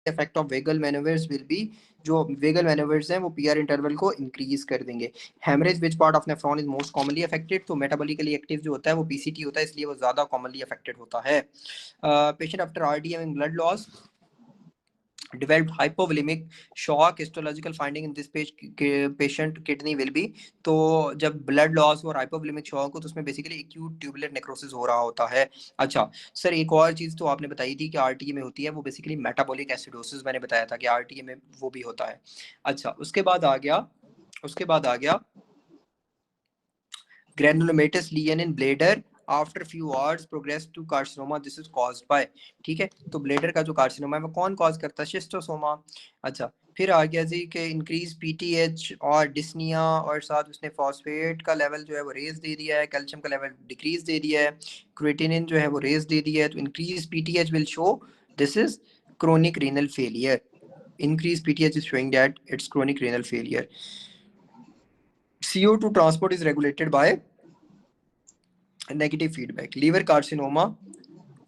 Effect of vagal manoeuvres will be, जो vagal manoeuvres हैं वो पीआर इंटरवल को इंक्रीज कर देंगे। Haemorrhage which part of nephron is most commonly affected, तो मेटाबॉलिकली एक्टिव जो होता है वो पीसीटी होता है, इसलिए वो ज्यादा कॉमनली अफेक्टेड होता है। Patient after RD having blood loss developed hypovolemic shock, histological finding in this patient kidney will be, तो जब ब्लड लॉस और हाइपोवोलेमिक शॉक हो तो उसमें बेसिकली एक्यूट ट्यूबुलर नेक्रोसिस हो रहा होता है। अच्छा सर, एक और चीज तो आपने बताई थी कि आरटीए में होती है, वो बेसिकली मेटाबॉलिक एसिडोसिस, मैंने बताया था कि आरटीए में वो भी होता है। अच्छा उसके बाद आ गया granulomatous lesion in bladder after few hours progress to carcinoma, this is caused by, ठीक है, तो ब्लेडर का जो कार्सिनोमा है वो कौन कॉज करता है? शिस्टोसोमा। अच्छा फिर आ गया जी कि इंक्रीज पीटीएच और डिस्निया, और साथ उसने फॉस्फेट का लेवल जो है वो रेज दे दिया है, कैल्शियम का लेवल डिक्रीज दे दिया है, क्रिएटिनिन जो है वो रेज दे दिया है, तो increase PTH will show this is chronic renal failure. increased PTH is showing that it's chronic renal failure. CO2 transport is regulated by negative feedback. Liver carcinoma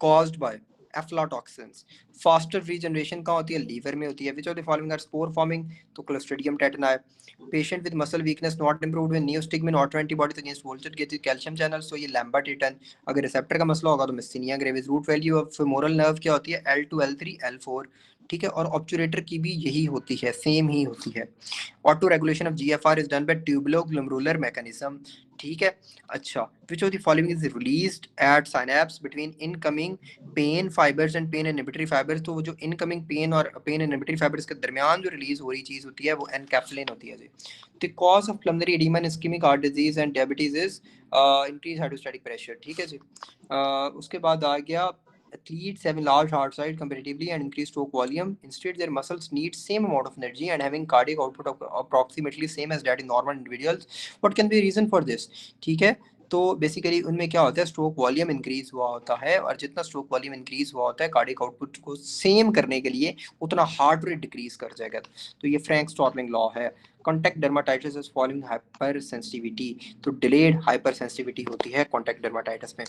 caused by aflatoxins. Faster regeneration कहाँ होती है? Liver में होती है. Which of the following are spore forming? तो Clostridium tetani. Patient with muscle weakness not improved with neostigmin autoantibodies against vulture gauge calcium channels, तो ये Lambert-Eaton. अगर रिसेप्टर का मसला होगा तो Myasthenia gravis. Root value of femoral nerve क्या होती है? L2 L3 L4, ठीक है, और ऑब्चुरेटर की भी यही होती है, सेम ही होती है। Autoregulation of GFR is done by tubuloglomerular mechanism, ठीक है। अच्छा, which of the following is released at synapse between incoming pain fibres and pain inhibitory fibres, तो वो जो इनकमिंग पेन और पेन इनहिबिटरी फाइबर्स के दरमियान जो रिलीज हो रही चीज होती है वो एनकैप्सुलिन होती है जी। The cause of pulmonary oedema and ischaemic heart disease and diabetes is increase hydrostatic pressure, ठीक है जी। उसके बाद आ गया athletes having large heart size comparatively and increased stroke volume, instead their muscles need same amount of energy and having cardiac output of approximately same as that in normal individuals. What can be the reason for this? ठीक है, तो basically उनमें क्या होता है, stroke volume increase हुआ होता है, और जितना स्ट्रोक वॉल्यूम इंक्रीज हुआ होता है कार्डियक आउटपुट को सेम करने के लिए उतना हार्ट रेट डिक्रीज कर जाएगा। तो ये फ्रैंक स्टॉर्लिंग लॉ है। Contact dermatitis is following hyper sensitivity, तो डिलेड हाइपर सेंसिटिविटी होती है कॉन्टैक्ट डर्माटाइटिस में।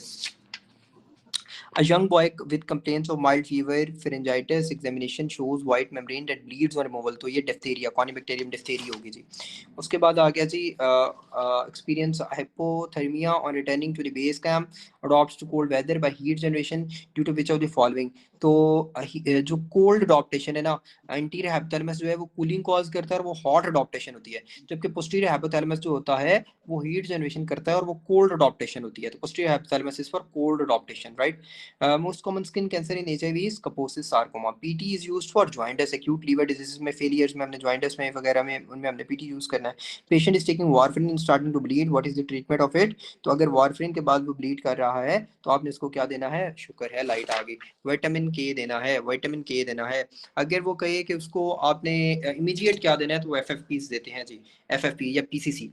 A young boy with complaints of mild fever, pharyngitis, examination shows white membrane that bleeds on removal, तो ये डिप्थीरिया, कॉनिबैक्टीरियम डिप्थीरिया होगी जी। उसके बाद आ गया जी experience hypothermia on returning to the base camp, adopts to cold weather by heat generation due to which of the following, तो जो कोल्ड अडॉप्टेशन है ना, एंटीरियर हाइपोथैलेमस जो है वो कूलिंग कॉज करता है और वो हॉट अडॉप्टेशन होती है, जबकि पोस्टीरियर हाइपोथैलेमस जो होता है वो हीट जनरेशन करता है और वो कोल्ड अडॉप्टेशन होती है। तो posterior hypothalamus is for cold adaptation, right. Most common skin cancer in HIV is Kaposis sarcoma. PT is used for jaundice, acute liver diseases में failures में हमने jaundice में वगैरह में उनमें हमने PT यूज करना है। Patient is taking warfarin and starting to bleed. What is the treatment of it? तो अगर warfarin के बाद वो bleed कर रहा है तो आपने इसको क्या देना है? शुक्र है लाइट आ गई, विटामिन के देना है, विटामिन के देना है। अगर वो कहे कि उसको आपने इमीडिएट क्या देना है तो वो FFPs देते हैं जी, FFP या PCC।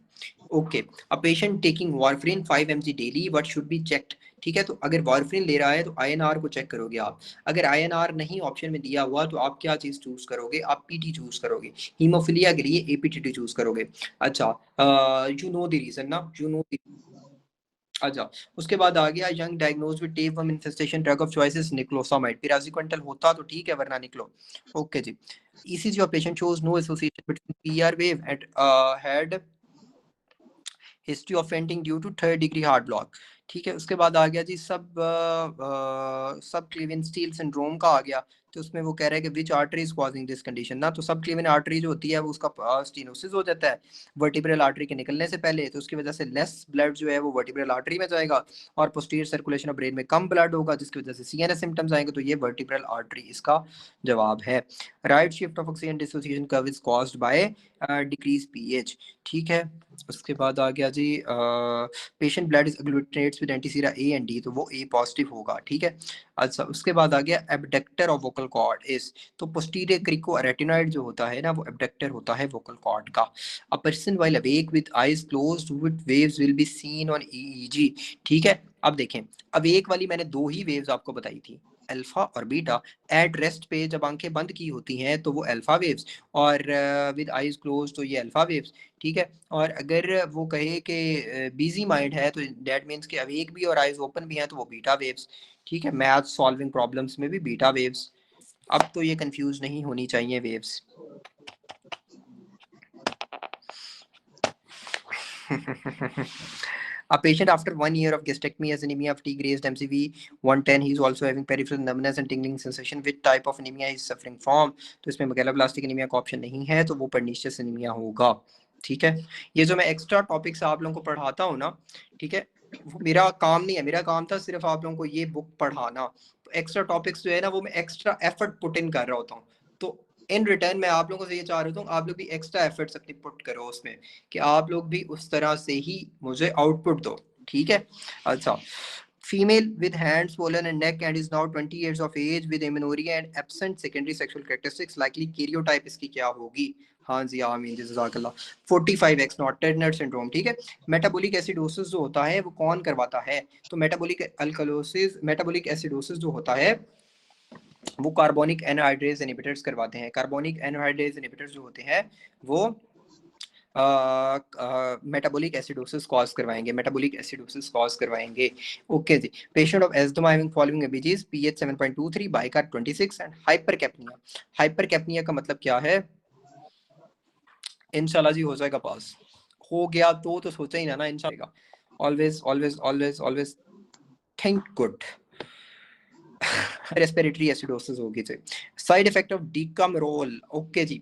Okay, a patient taking warfarin 5 mg daily, what should be checked, ठीक है। तो अगर वारफरिन ले रहा है तो आईएनआर को चेक करोगे आप। अगर आईएनआर नहीं ऑप्शन में दिया हुआ तो आप क्या चीज चूज करोगे? आप पीटी चूज करोगे। हीमोफिलिया के लिए एपीटीटी चूज करोगे। अच्छा, यू नो द रीजन ना, यू नो। अच्छा, उसके बाद आ गया young diagnose with tapeworm infestation, drug of choices niclosamide, praziquantel होता तो ठीक है वरना निकलो। ओके जी। ECG of patient shows no association between PR wave and had history of fainting due to 3rd-degree heart block, ठीक है। उसके बाद आ गया जी सब क्लीवन स्टील सिंड्रोम का आ गया, तो उसमें वो कह रहा है कि which artery is causing this condition ना, तो सब क्लीवन आर्टरी जो होती है वो उसका स्टीनोसिस हो जाता है वर्टिब्रल आर्टरी के निकलने से पहले, तो उसकी वजह से लेस ब्लड जो है वो वर्टिब्रल आर्टरी में जाएगा और पोस्टीरियर सर्कुलेशन ऑफ ब्रेन में कम ब्लड होगा, जिसकी वजह से सीएनएस सिम्टम्स आएंगे, तो ये वर्टिब्रल आर्टरी इसका जवाब है। Right shift of oxygen dissociation curve is caused by decrease pH, ठीक है। उसके बाद आ गया जी patient blood is agglutinates with antisera A and D, तो वो ए पॉजिटिव होगा, ठीक है। अच्छा, उसके बाद आ गया abductor of vocal cord is, तो पोस्टीरियर क्रिकोरेटिनॉइड जो होता है ना वो एबडक्टर होता है वोकल कॉर्ड का। A person while awake with eyes closed with waves will be seen on EEG, ठीक है। अब देखें, अवेक वाली मैंने दो ही वेव्स आपको बताई थी, अल्फा और बीटा। एट रेस्ट पे जब आंखें बंद की होती हैं तो वो अल्फा वेव्स, और विद आईज क्लोज तो ये अल्फा वेव्स, ठीक है। और अगर वो कहे कि बिजी माइंड है तो दैट मीन्स कि अवेक भी और आइज ओपन भी हैं तो वो बीटा वेव्स, ठीक है। मैथ सॉल्विंग प्रॉब्लम्स में भी बीटा वेव्स। अब तो ये कंफ्यूज नहीं होनी चाहिए waves. A patient after 1 year of gastrectomy has anemia of T-grade MCV 110. He is also having peripheral numbness and tingling sensation. Which type of anemia is suffering from? तो इसमें megaloblastic anaemia का option नहीं है, तो वो pernicious anaemia होगा। ठीक है, ये जो मैं एक्स्ट्रा टॉपिक्स आप लोगों को पढ़ाता हूँ ना, ठीक है, वो मेरा काम नहीं है। मेरा काम था सिर्फ आप लोगों को ये बुक पढ़ाना। तो एक्स्ट्रा टॉपिक्स जो है ना, वो मैं एक्स्ट्रा एफर्ट पुट इन कर रहा होता हूँ। तो इन रिटर्न मैं आप लोगों से ये चाह रहा हूँ आप लोग भी एक्स्ट्रा एफर्ट्स अपनी पुट करो उसमें, कि आप लोग भी उस तरह से ही मुझे आउटपुट दो। ठीक है, अच्छा। Female with hands swollen and neck and is now 20 years of age with amenorrhea and absent secondary sexual characteristics. Likely karyotype इसकी क्या होगी? हाँ जी, आमीन जी, जज़ाकल्लाह। 45X not Turner syndrome. ठीक है, मेटाबॉलिक एसिडोसिस जो होता है वो कौन करवाता है? तो मेटाबॉलिक अल्कलोसिस, मेटाबॉलिक एसिडोसिस जो होता है वो कार्बोनिक एनहाइड्रेज इनहिबिटर्स करवाते हैं। कार्बोनिक एनहाइड्रेज इनहिबिटर्स जो होते हैं वो मेटाबॉलिक एसिडोसिस कॉज करवाएंगे, मेटाबॉलिक एसिडोसिस कॉज करवाएंगे। ओके जी। Patient of asthma having following ABGs pH 7.23, bicarb 26 and hypercapnia. Hypercapnia का मतलब क्या है? इंशाल्लाह जी हो जाएगा पास। हो गया तो सोचा ही ना इंशाल्लाह। Always always always always think good. Respiratory acidosis होगी जी। Side effect of dicoumarol. Okay जी,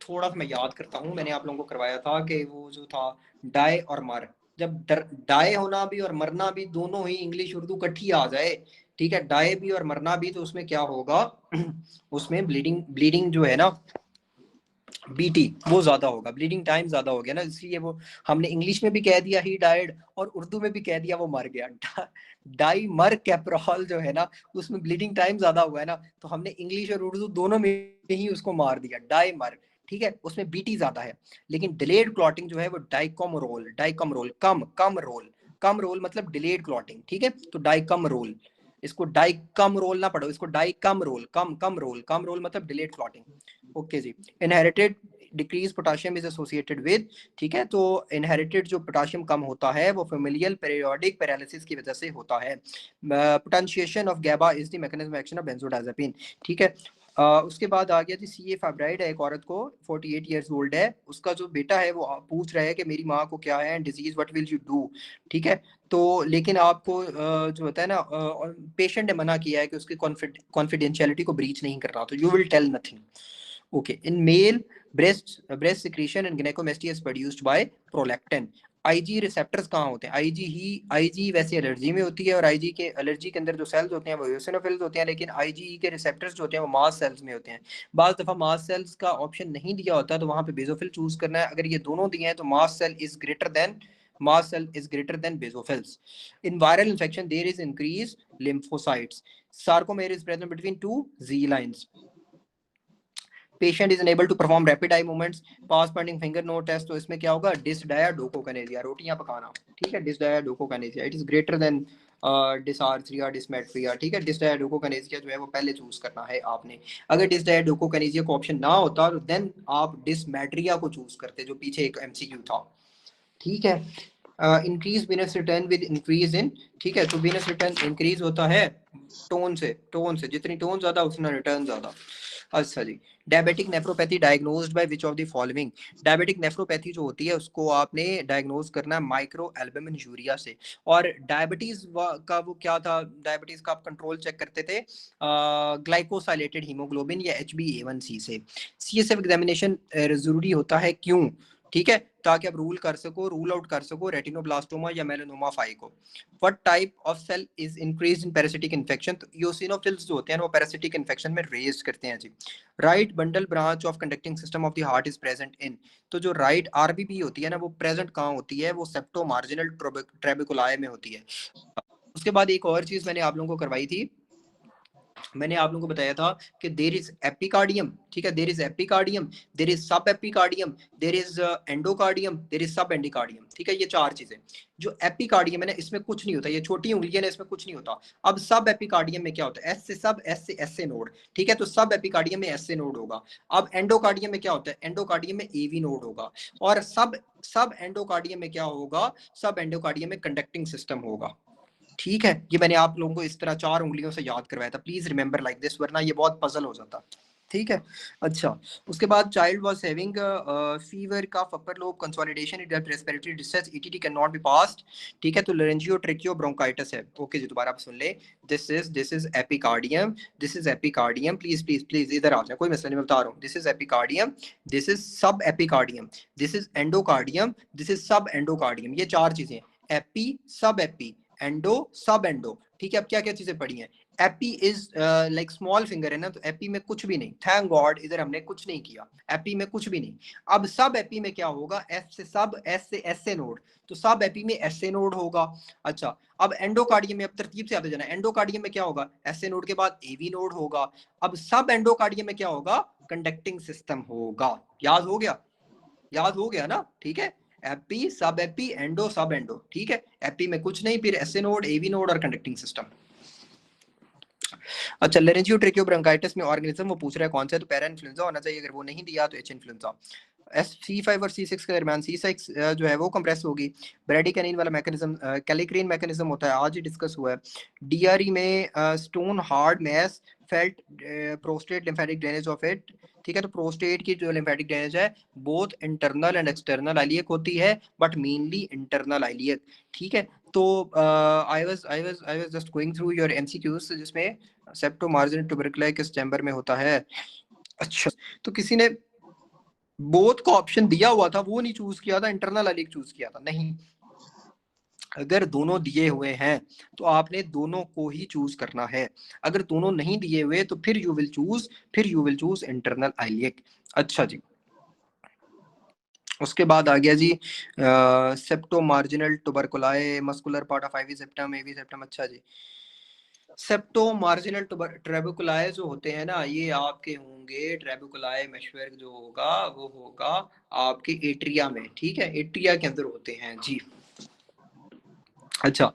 थोड़ा सा मैं याद करता हूँ, मैंने आप लोगों को करवाया था कि वो जो था डाई और मर, जब डाई होना भी और मरना भी दोनों ही इंग्लिश उर्दू इकट्ठी आ जाए, ठीक है, डाई भी और मरना भी, तो उसमें क्या होगा? उसमें ब्लीडिंग, ब्लीडिंग जो है ना, बीटी वो ज्यादा होगा, ब्लीडिंग टाइम ज्यादा हो गया ना, इसलिए वो हमने इंग्लिश में भी कह दिया ही डाइड और उर्दू में भी कह दिया वो मर गया। डाई मर कैप्रोल जो है ना, उसमें ब्लीडिंग टाइम ज्यादा हुआ है ना, तो हमने इंग्लिश और उर्दू दोनों में ही उसको मार दिया, डाई मर। ठीक है, उसमें बीटी ज्यादा है। लेकिन डिलेड क्लॉटिंग जो है वो डाइकॉमरोल, डाइकॉमरोल कम, कम रोल, कम रोल मतलब डिलेड क्लॉटिंग। ठीक है, तो डाइकॉमरोल, इसको डाइकम रोल ना पढ़ो, इसको डाइकम रोल, कम कम रोल, कम रोल मतलब डिलेड क्लॉटिंग। ओके जी। Inherited decrease potassium is associated with, ठीक है, तो इनहेरिटेड जो पोटाशियम कम होता है वो फेमिलियल पीरियोडिक पैरालिसिस की वजह से होता है। Potentiation of गैबा is the mechanism action of benzodiazepine. ठीक है, उसके बाद आ गया जी सीए फाइब्राइड है, एक औरत को 48 इयर्स ओल्ड है, उसका जो बेटा है वो पूछ रहा है कि मेरी माँ को क्या है disease, what will you do? ठीक है, तो लेकिन आपको जो होता है ना, पेशेंट ने मना किया है कि उसकी कॉन्फिडेंशियलिटी को ब्रीच नहीं करना, तो you will tell nothing. Okay, in male, breast secretion and gynecomastia is produced by prolactin. IG receptors कहाँ होते हैं? आईजी वैसे एलर्जी में होती है, और आईजी के एलर्जी के अंदर जो सेल्स होते हैं वो एओसिनोफिल्स होते हैं, लेकिन आईजी के रिसेप्टर्स जो होते हैं वो मास सेल्स में होते हैं। बाज दफा मास सेल्स का ऑप्शन नहीं दिया होता, तो वहां पे बेसोफिल चूज करना है। अगर ये दोनों दिए हैं तो mast cell is greater than, mast cell is greater than basophils. In viral infection there is increase lymphocytes. Sarcomere is present between two Z lines. Patient is unable to perform rapid eye movements, past pointing finger nose test, तो इसमें क्या होगा? Dysdiadochokinesia, रोटियां पकाना। ठीक है, dysdiadochokinesia it is greater than dysarthria, dysmetria. ठीक है, डिसडायाडोकोकिनेसिया जो है वो पहले चूज करना है आपने। अगर डिसडायाडोकोकिनेसिया को ऑप्शन ना होता तो देन आप डिसमेट्रिया को चूज करते, जो पीछे एक एमसीक्यू था। ठीक है, increase Venus return with increase in, ठीक है, तो विनस रिटर्न इंक्रीज होता है टोन से, टोन से जितनी टोन ज्यादा उतना रिटर्न ज्यादा। अच्छा जी। Diabetic nephropathy diagnosed by which of the following? Diabetic nephropathy जो होती है उसको आपने डायग्नोज करना है माइक्रो एल्बुमिन यूरिया से। और डायबिटीज का वो क्या था? डायबिटीज का आप कंट्रोल चेक करते थे ग्लाइकोसाइलेटेड हीमोग्लोबिन या HbA1c से। सीएसएफ एग्जामिनेशन जरूरी होता है, क्यों? ठीक है, ताकि आप रूल आउट कर सको रेटिनोब्लास्टोमा या मेलानोमा 5 को। What type of cell is increase in parasitic infection? तो ईओसिनोफिल्स जो होते हैं वो पैरासिटिक इन्फेक्शन में रेज करते हैं जी। Right bundle branch of conducting system of the heart is present in, तो जो राइट आरबीपी होती है ना वो प्रेजेंट कहाँ होती है? वो सेप्टो मार्जिनल ट्रेबिकुलाय में होती है। उसके बाद एक और चीज मैंने आप लोगों को करवाई थी, मैंने आप लोगों को बताया था कि देर इज एपिकार्डियम, ठीक है, there is epicardium, there is subepicardium, there is endocardium, there is subendocardium. ठीक है, ये चार चीजें। जो एपिकार्डियम है ना इसमें कुछ नहीं होता, ये छोटी उंगली है ना इसमें कुछ नहीं होता। अब सब एपिकार्डियम में क्या होता है? एस से सब, एस से एस से नोड। ठीक है, तो सब एपिकार्डियम में एस से नोड होगा। अब एंडोकार्डियम में क्या होता है? एंडोकार्डियम में एवी नोड होगा। और सब सब एंडोकार्डियम में क्या होगा? सब एंडोकार्डियम में कंडक्टिंग सिस्टम होगा। ठीक है, ये मैंने आप लोगों को इस तरह 4 उंगलियों से याद करवाया था, प्लीज रिमेंबर लाइक दिस, वरना ये बहुत पजल हो जाता। ठीक है। अच्छा, उसके बाद child was having fever, cough, upper lobe consolidation, it respiratory distress, ETT can not be passed. ठीक है, तो लेरेंजियो ट्रेकियो ब्रोंकाइटिस है। ओके जी, दोबारा आप सुन ले। This is epicardium, this is epicardium, please please please इधर आ जाए, कोई मसला नहीं, मैं बता रहा हूँ। This is epicardium, this is subepicardium, this is endocardium, this is subendocardium. ये 4 चीजें, एपी, सब एपी, एंडो, सब एंडो। ठीक है, अब क्या क्या चीजें पढ़ी हैं। AP is like small finger है ना, तो एपी में कुछ भी नहीं, थैंक गॉड इधर हमने कुछ नहीं किया, एपी में कुछ भी नहीं। अब सब एपी में क्या होगा, एफ से सब, एस से एस ए नोड, तो सब एपी में एस ए नोड होगा। अच्छा, अब एंडोकार्डियम में, अब तरतीब से आते जाना, एंडोकार्डियम में क्या होगा, एस ए नोड के बाद एवी नोड होगा। अब सब एंडोकार्डियम में क्या होगा, कंडक्टिंग सिस्टम होगा। याद हो गया, याद हो गया ना। ठीक है, एपी, सब एपी, एंडो, सब एंडो। ठीक है, एपी में कुछ नहीं, फिर एसए नोड, एवी नोड और कंडक्टिंग सिस्टम। अच्छा, लेरेंजियो ट्रेकियो ब्रोंकाइटिस में ऑर्गेनिज्म वो पूछ रहा है कौन सा है, तो पैरा इन्फ्लुएंजा होना चाहिए, अगर वो नहीं दिया तो एच इन्फ्लुएंजा। C5 और C6 के दरमियान C6 जो है वो कंप्रेस होगी। ब्रैडिकैनिन वाला मैकेनिज्म, कैलिक्रीन मैकेनिज्म होता है, आज ही डिस्कस हुआ है। डीआरई में stone hard mass felt prostate lymphatic drainage of it. ठीक है, तो प्रोस्टेट की जो लिम्फेटिक ड्रेनेज है both internal and external iliac होती है, बट मेनली इंटरनल आइलियक। ठीक है, तो I was just going through your MCQs, जिसमें सेप्टो मार्जिन ट्यूबरकुलाई किस चैम्बर में होता है। अच्छा, तो किसी ने बोथ का ऑप्शन दिया हुआ था, वो नहीं चूज किया था, इंटरनल आइलियक चूज किया था। नहीं, अगर दोनों दिए हुए हैं तो आपने दोनों को ही चूज करना है। अगर दोनों नहीं दिए हुए तो फिर you will choose internal iliac. अच्छा जी, उसके बाद आ गया जी septomarginal trabecula, muscular part of IV septum, AV septum. अच्छा जी, सेप्टो मार्जिनल ट्रेबुकुलाए जो होते हैं ना, ये आपके होंगे ट्रेबुकुलाए मेशवर्क जो होगा वो होगा आपके एट्रिया में। ठीक है, एट्रिया के अंदर होते हैं जी। अच्छा,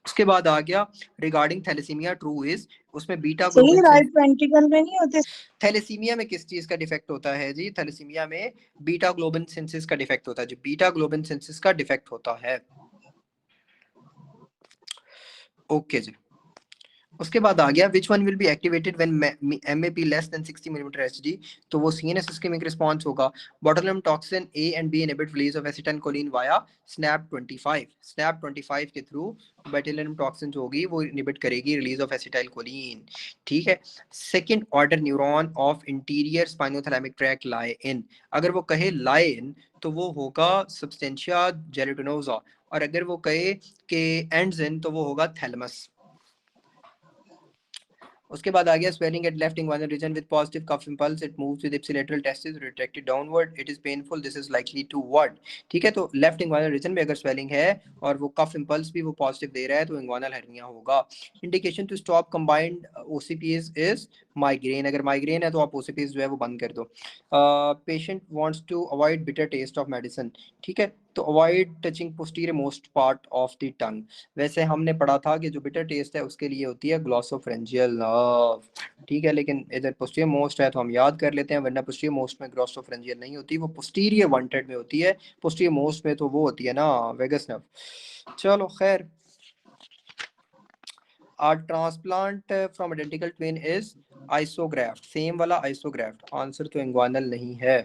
उसके बाद आ गया रिगार्डिंग थैलेसीमिया ट्रू इज, उसमें बीटा सही, ग्लोबिन। राइट वेंट्रिकल में नहीं होते। थैलेसीमिया में किस चीज का डिफेक्ट होता है जी, थैलेसीमिया में बीटा ग्लोबिन सिंथेसिस का डिफेक्ट होता है जी, बीटा ग्लोबिन सिंथेसिस का डिफेक्ट होता है। ओके जी, उसके बाद आ गया which one will be activated when MAP less than 60 millimetre Hg, तो वो सीएनएस इस्केमिक रिस्पांस होगा। Botulism toxin A and B inhibit release of acetylcholine via SNAP 25, SNAP 25 के थ्रू बोटुलिज्म टॉक्सिन जो होगी वो इनहिबिट करेगी रिलीज ऑफ एसिटाइलकोलिन। ठीक है, second order neuron of interior spinothalamic tract लाए इन, अगर वो कहे लाए इन तो वो होगा सब्सटेंशिया जेलेटिनोसा, और अगर वो कहे कि एंड्स इन तो वो होगा थैलेमस। उसके बाद आ गया swelling at left inguinal region with positive cough impulse, it moves with ipsilateral testis retracted downward, it is painful, this is likely to what. ठीक है, तो लेफ्ट इंग्वाइनल रीजन में अगर स्वेलिंग है और वो कफ इंपल्स भी वो पॉजिटिव दे रहा है तो इंग्वाइनल हेर्निया होगा। Indication to stop combined OCPs is migraine, अगर माइग्रेन है तो आप ओसीपीज जो है वो बंद कर दो। Patient wants to avoid bitter taste of medicine. ठीक है, तो avoid touching posterior most part of the tongue. वैसे हमने पढ़ा था कि जो बिटर टेस्ट है उसके लिए होती है ग्लॉसोफ्रेंजियल नर्व। ठीक है, लेकिन इधर पोस्टीरियर मोस्ट है तो हम याद कर लेते हैं, वरना पोस्टीरियर मोस्ट में ग्लॉसोफ्रेंजियल नहीं होती, वो पोस्टीरियर वांटेड में होती है। पोस्टीरियर मोस्ट में तो वो होती है ना वेगस नर्व। चलो खैर, a transplant from identical twin is isograft, same वाला आइसोग्राफ्ट। आंसर तो इंग्वानल नहीं है।